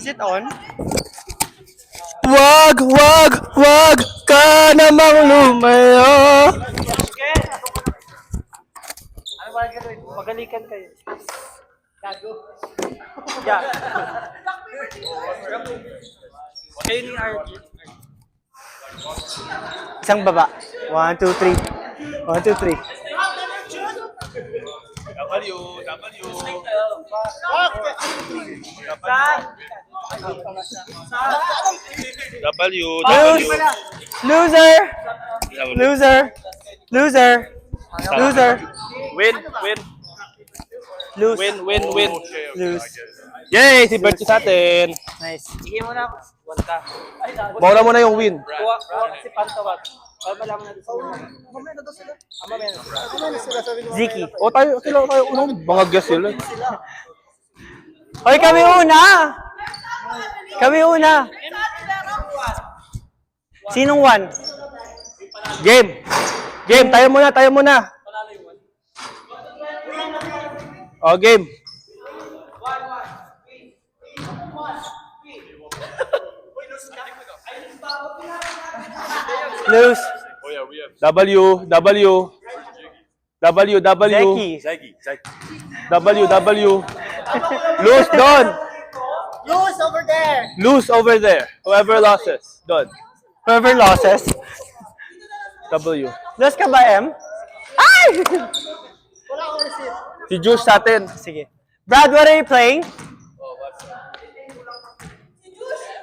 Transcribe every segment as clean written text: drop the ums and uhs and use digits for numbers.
Is it on? Wag ka namang lumayo. Ano ba gagawin? Magalikan kayo. Gago. Yeah. Kayo ni RG. Isang baba. 1, 2, 3. 1, 2, 3. Loser. Win. Lose. Yay! Si Bert sa atin. Nice. Sige mo na. 1 ka. Mauna mo na yung win. Kuha kasi pantawag. Para malaman natin sa mga. Mamaya na daw sila. Mamaya na sila sabi ko. Ziki. O tayo unang mga guess sila. Hoy, kami una! Kami una! Sinong 1? Game, tayo muna. O, game. Lose. W. Lose, Don. Lose over there. Whoever loses, Don. Whoever losses. W. Lose ka ba, M? Ay! Si Juice sa atin. Sige. Brad, what are you playing?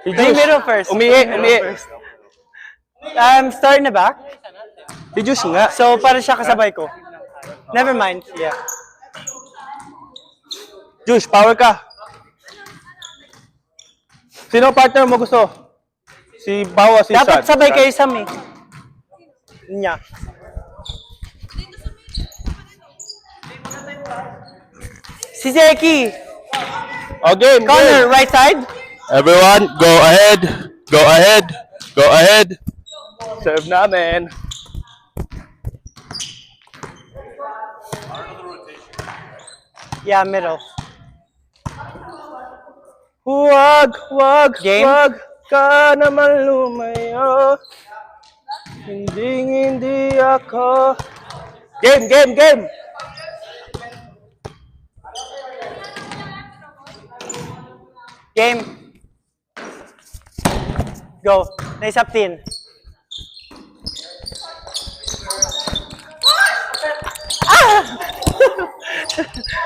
Si Play Juice. middle first. Umihi. Start in the back. Si Juice nga. So, para siya kasabay ko. Never mind. Yeah. Juice, power ka. Sino partner mo gusto? Si Bawa, si Dapat Sad. sabay kayo sa me. Nya. Si Zeki. O, game. Connor, right side. Everyone, go ahead. Serve namin. Yeah, middle. Wag Game? ka naman lumayo. Hindi ako. Game. Game. Go. Nice up 10.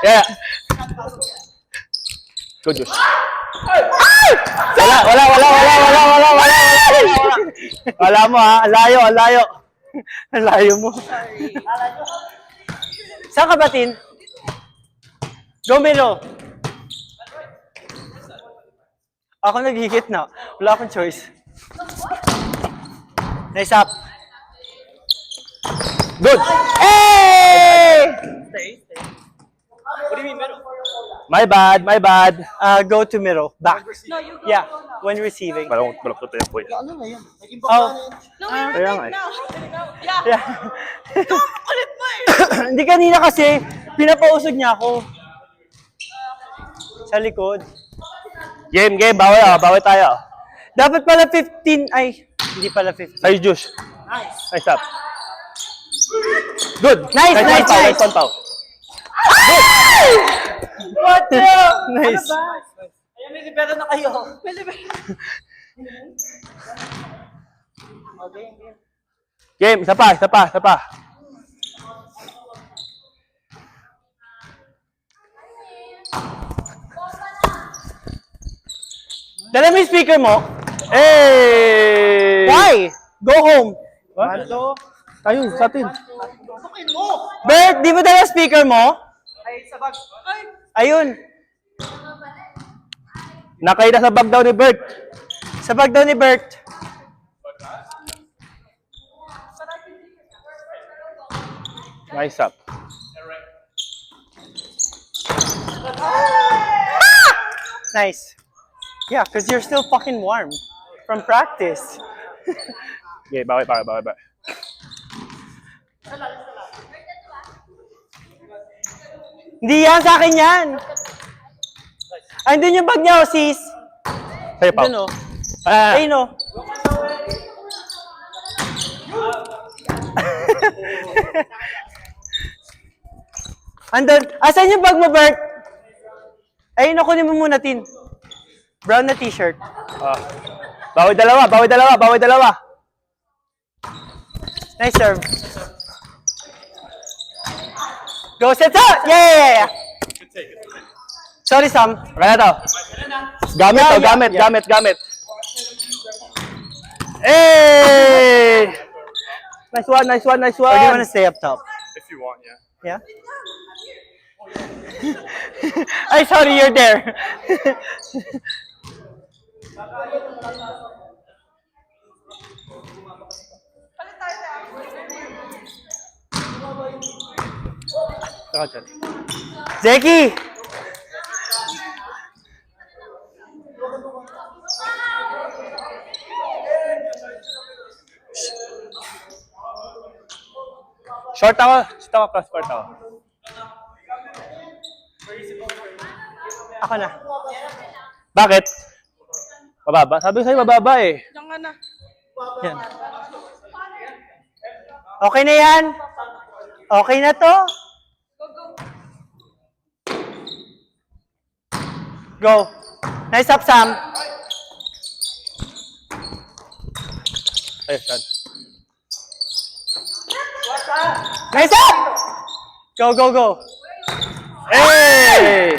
Yeah. Go, Josh. Wala. Wala mo ha. Alayo. Ang layo mo. Saan ka ba, Tin? Go middle. Ako naghihit na. Wala akong choice. Nice up. Good. Hey! What do you mean middle? My bad. Go to middle. Back. Yeah, when receiving. Balak ko tayo po. Oh. No, we're Kaya nga right eh. now. Yeah. Yeah. Ulit mo eh. Hindi kanina kasi, pinapausog niya ako. Sa likod. Game. Bawi tayo. Dapat pala 15, ay, hindi pala 15. Ay, Josh. Nice up. Good. Nice. One foul. What the? Nice. Ayan, may libero na kayo. May libero. Game, isa pa. Dala mo yung speaker mo? Hey! Why? Go home. What? Tayo, sa atin. Bert, di mo dala speaker mo? Ay, sa bag. Ay! Ayun. Nakaida sa bag daw ni Bert. Sa bag daw ni Bert. Nice up. Nice. Yeah, because you're still fucking warm from practice. Okay, bawi. Hindi yan, sa akin yan. Andun yung bag niya, oh, sis. Sa'yo, Pao. Doon, oh. Ah, Ayun, oh. Andun. Asan yung bag mo, Bert? Ayun, kunin mo muna, Tin. Brown na t-shirt. bawi dalawa, bawi dalawa, bawi dalawa. Nice serve. Go, set up! Yeah! Sorry, Sam. Kaya to. Gamit to, Yeah, gamit, yeah. gamit, gamit. Hey! Nice one, nice one, nice Or do you one. wanna stay up top? If you want, yeah. Yeah? Ay, sorry, you're there. Saka dyan. Zeki! Short ako, cross court ako. Ako na. Bakit? Mababa? Sabi ko sa'yo, mababa eh. Diyan ka na. Yan. Okay na yan? Okay na to? Go. Nice up, Sam. Ayos, yan. Nice up! Go, go, go. Hey!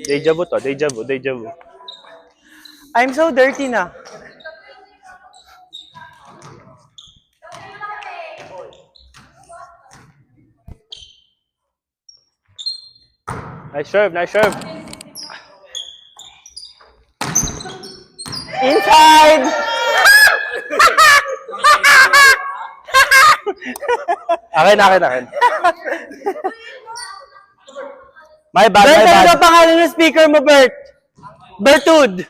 Deja vu to, deja vu, deja vu. I'm so dirty na. Nice serve, nice serve. Inside! Akin, akin, akin. My bad, Bert, my ano bad. na pangalan ng speaker mo, Bert? Bertud.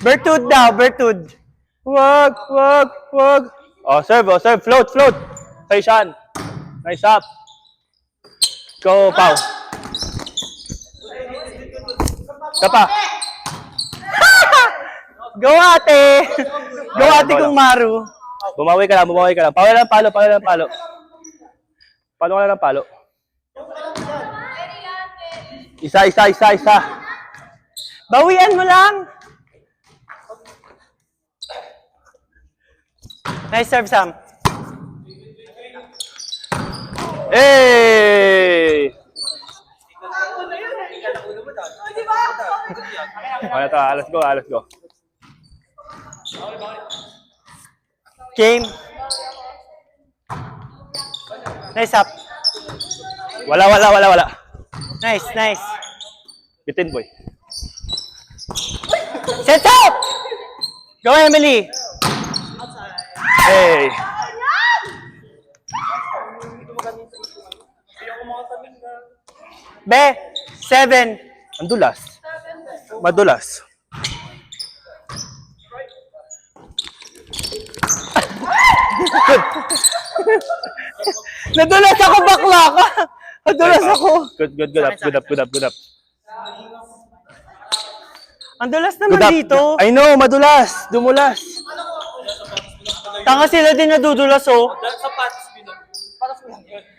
Bertud daw, Bertud. Wag, wag, wag. Oh, serve, float, float. Kay Sean. Nice up. Go, Pau. Kapa. Go, ate. Go, ate kong Maru. Bumawi ka lang, bumawi ka lang. Palo lang palo, palo lang palo. Palo ka lang ng palo. Isa, isa, isa, isa. Bawian mo lang. Nice serve, Sam. Hey! Okay, ito, let's go, let's go. Game. Nice up. Wala, wala, wala, wala. Nice, nice. Bitin, boy. Set up! Go, Emily. Hey! Be, 7. Ang dulas. Madulas. Nadulas ako, bakla ka. Nadulas ako. Good, good, good up, good up, good up, good up. Ang dulas Good naman up. dito. I know, madulas. Dumulas. Tanga sila din nadudulas, oh.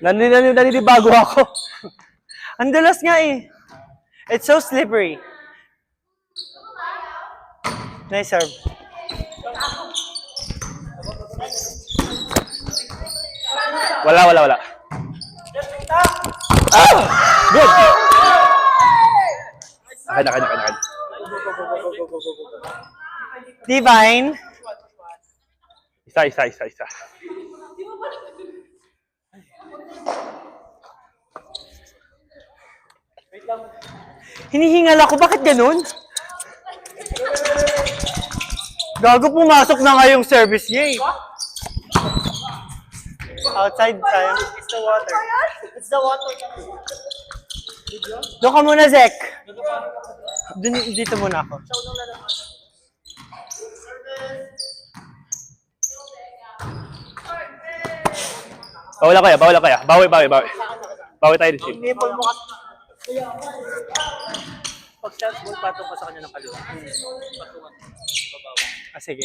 Naninibago ako. Ang dulas nga eh. It's so slippery. Nice serve. Wala, wala, wala. Ah! Good! Akin, akin, akin, akin. Divine. Isa, isa, isa, isa. Hinihingal ako. Bakit ganun? Gago, pumasok na nga yung service niya eh. Outside, sayang. It's the water. It's the water. Doon ka muna, Zek. Dito muna ako. Bawal kaya, bawal kaya. Bawi, bawi, bawi. Bawi tayo dito. chance ball, patong pa sa kanya ng kaliwa. Ah, sige.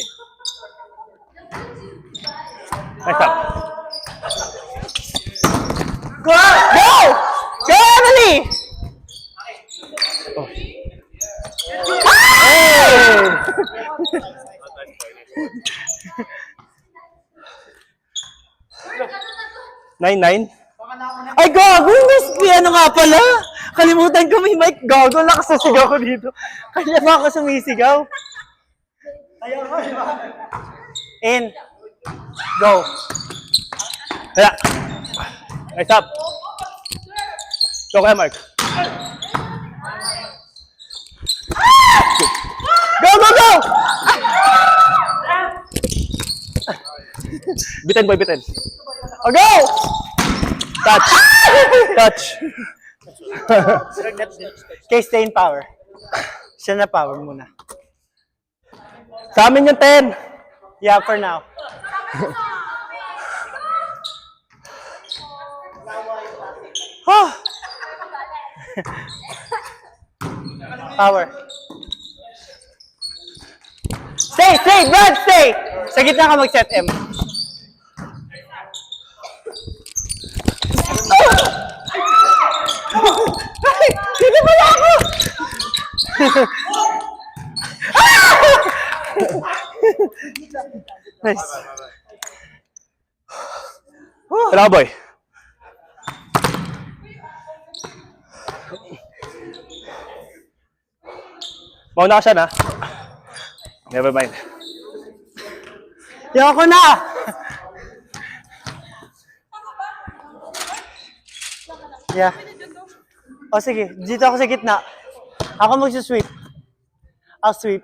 Nice up. Go! Go! Go, Emily! Oh. Hey! 9-9. Ay, gago! May ano nga pala? Kalimutan ko may mic. Gago, lakas na sigaw ko dito. Kanya ba ako sumisigaw? In. Go. Kaya. Nice up. Go kaya, Mark. Go, go, go! Bitin, boy, bitin. Oh, go! Touch. Touch. Okay, stay in power. Siya na power muna. Sa amin yung 10. Yeah, for now. Oh. Power. Stay, stay, Brad, stay! Sa gitna ka mag-set M. Ay! Dito pala ako! Nice. Tara, boy. Mauna ka siya na. Never mind. Yoko na! Yeah. O sige, dito ako sa gitna. Ako magsusweep. I'll sweep.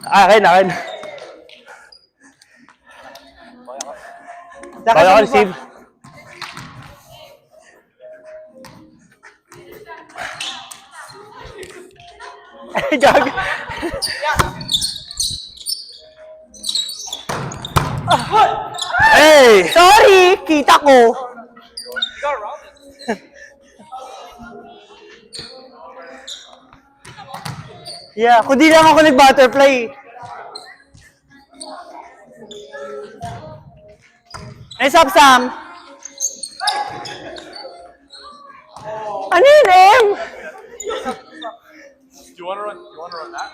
Akin, akin. Kaya ka receive. Ay, gag. Hey! Sorry! Kita ko! Yeah, kundi lang ako nag-butterfly. Nice up, Sam! Ano yun, Em? You want to run that?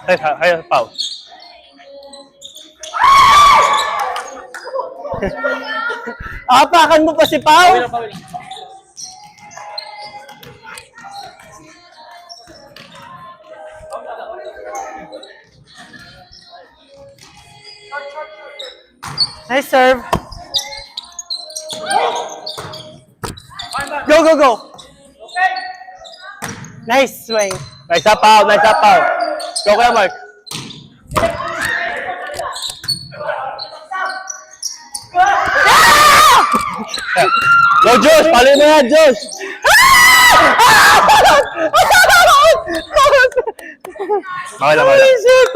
Ay, Pao. Apakan mo pa si Pao? Nice serve. Go, go, go. Nice swing. Nice up, Pao. Nice up, Pao. Go kaya, Mark. Go, Josh! Palo mo yan, Josh! Bawal lang, bawal lang. Holy shit!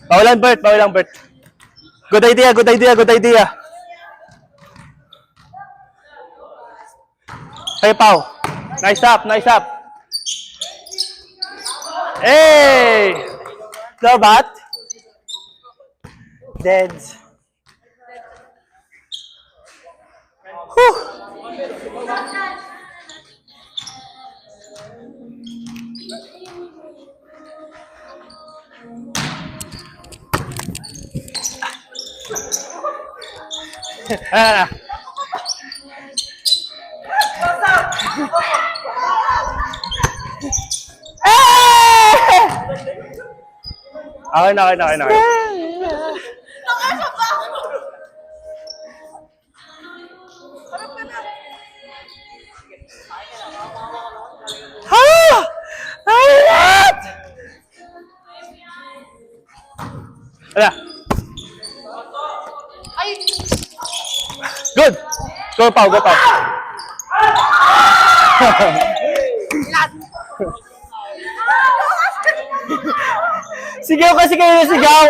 Bawal lang, Bert. Bawal lang, Bert. Good idea, good idea, good idea. Hey, Pao. Nice up, nice up. Hey! Lobat. Deads. Whew. Ah. Akin, akin, akin, akin. Ah! Ayat! Ala. Good. Go, Pao, go, Pao. Sigaw kasi kayo sigaw.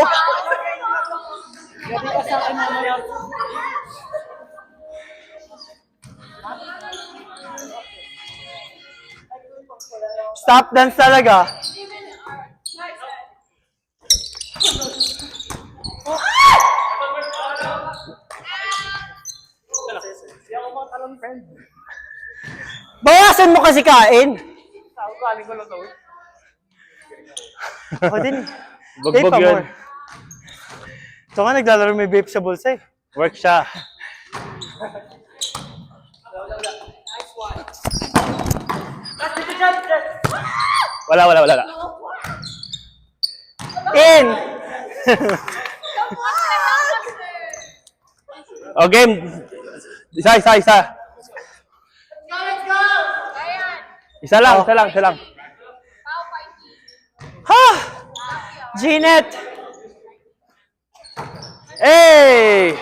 Stop dance talaga. Bawasan mo kasi kain. Ako din. Bugbog Vape pa yun. more. Ito nga, naglalaro may vape sa bulsa eh. Work siya. Wala. In! O, game. Isa. Isa lang. Ha! Jeanette! Hey!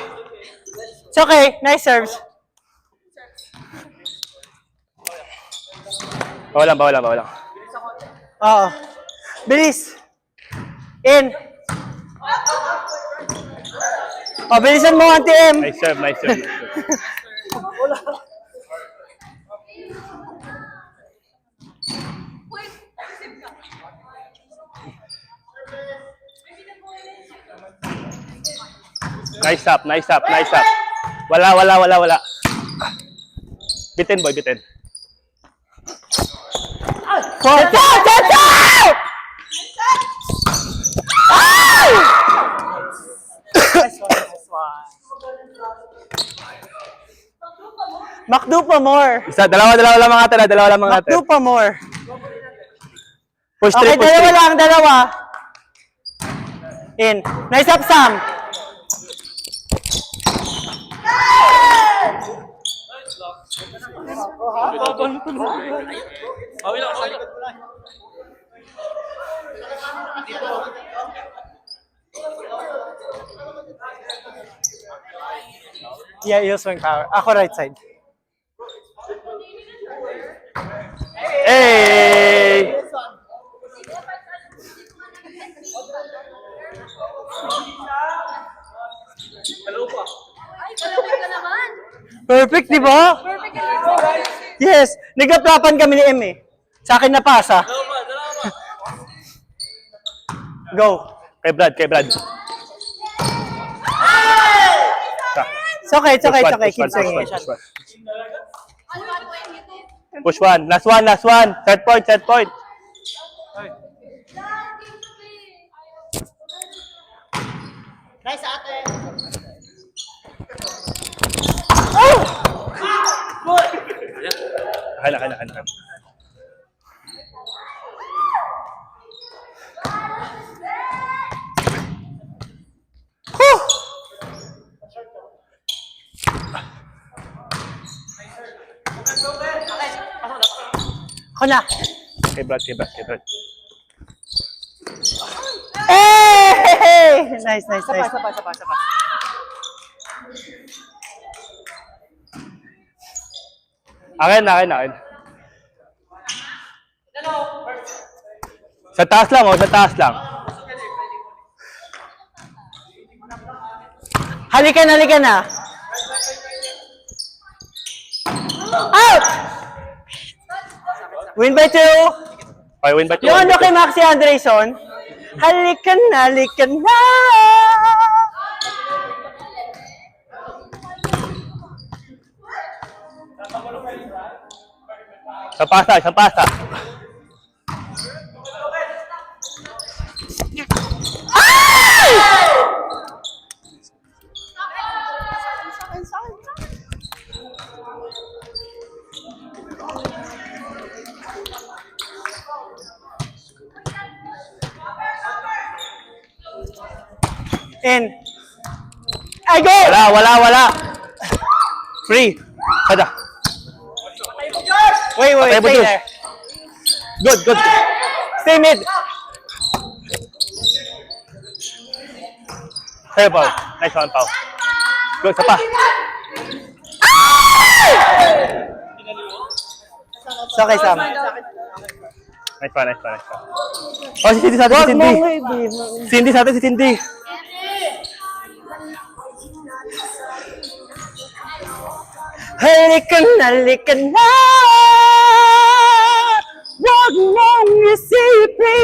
It's okay. Nice serves. Bawalan. Oo. Bilis. In. O, bilisan mo, Auntie M. Nice serve. Nice up. Wala. Bitin, boy, bitin. Set out! Makdo pa more. Isa, dalawa lang mga ate. Makdo pa more. Push Okay, 3, push 3. dalawa. In. Nice up, Sam. Yeah, use swing power. Ako right side. Hey! Perfect, di ba? Perfect ka naman. Yes. Nagkaplapan kami ni M eh. Sa akin na pasa. Go. Kay Brad. It's okay. Keep saying it. Push 1. Last one. Set point. Nice ate. Kaya. Ako na. Kay Brad. Hey! Nice. Akin. Sa taas lang. Halika na. Out! Win by 2. Okay, win by 2. Yung ano kay Maxi Andreyson, halika na. Isang pasa. In. I go! Wala. Free. Kada. Wait, Patay mo, stay Diyos. there. Good. Stay mid. Sa'yo, Pao. Nice one, Pao. Good, sa pa. It's okay, Sam. Nice one, nice one, nice one. Oh, si Cindy sa atin, si Cindy. Cindy sa atin, si Cindy. Halika na, wag mong isipin